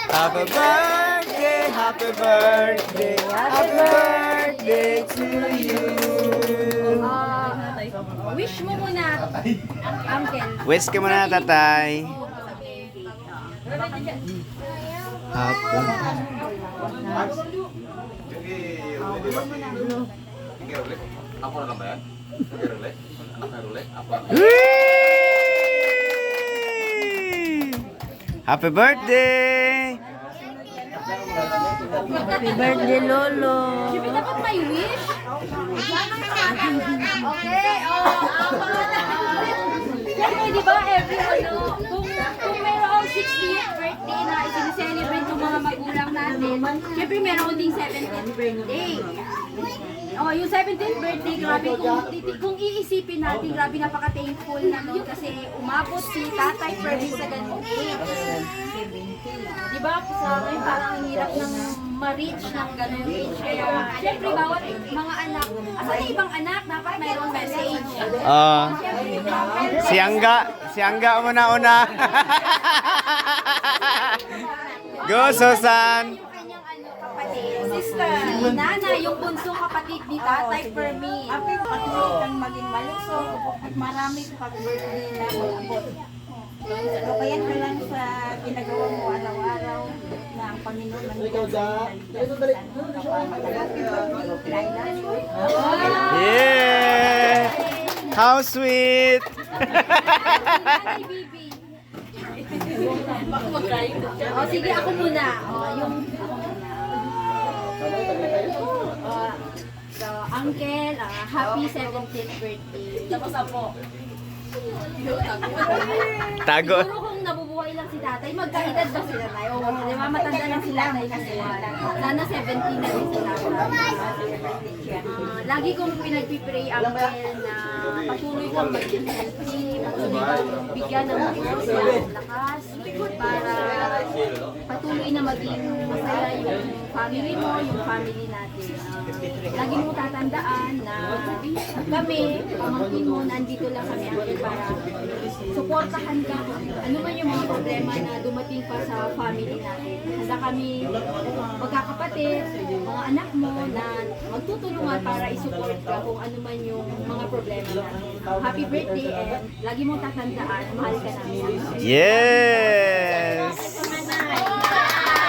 Happy birthday, happy birthday, happy birthday to you. Wish mo muna, Uncle. Wish ka muna, tatay. Happy. Ako na lang ba yan? Happy birthday! Happy birthday, Lolo. Siyempre dapat may wish. Okay, siyempre, di ba, kung mayroong 60th birthday na isinicelebrate ng mga magulang natin, siyempre mayroong ding 70th birthday. Oh, yung 17th birthday, grabe kung iisipin natin, grabe napaka-thankful namin kasi umabot si Tatay Fermin sa ganung age. Di ba, sa akin parang ang hirap ng ma-reach ng ganung age. Kaya, syempre, bawat mga anak, asa na ibang anak, dapat mayroong message. Si Angga muna-una. Go, Susan! Sister, si Nana, yung bunsong kapatid ni Tatay Fermin. Patuloy kang maging malusog at marami pag birthday na malabot. Lukayan ka lang sa ginagawa mo araw-araw na ang Panginoon ang Yeah! How sweet! Nanay Bibi. O, sige, ako muna. So, Uncle, happy 17th birthday. Tapos ako. Tago. Siguro kung nabubuhay lang si tatay, magkaedad ba sila tayo? Di ba, matanda lang si tatay kasi. Sana 17 na rin sila. Lagi kong pinagpipray, Uncle, na patuloy kang maging healthy, patuloy kang bigyan ng lakas, para patuloy na maging masaya yung family mo, yung family natin. Lagi mo tatandaan na kami, pamangkin mo, nandito lang kami para suportahan ka kung ano man yung mga problema na dumating pa sa family natin. Handa kami magkakapatid, mga anak mo na magtutulungan para isupport ka kung ano man yung mga problema natin. Happy birthday and lagi mo tatandaan, mahal ka namin. Yes!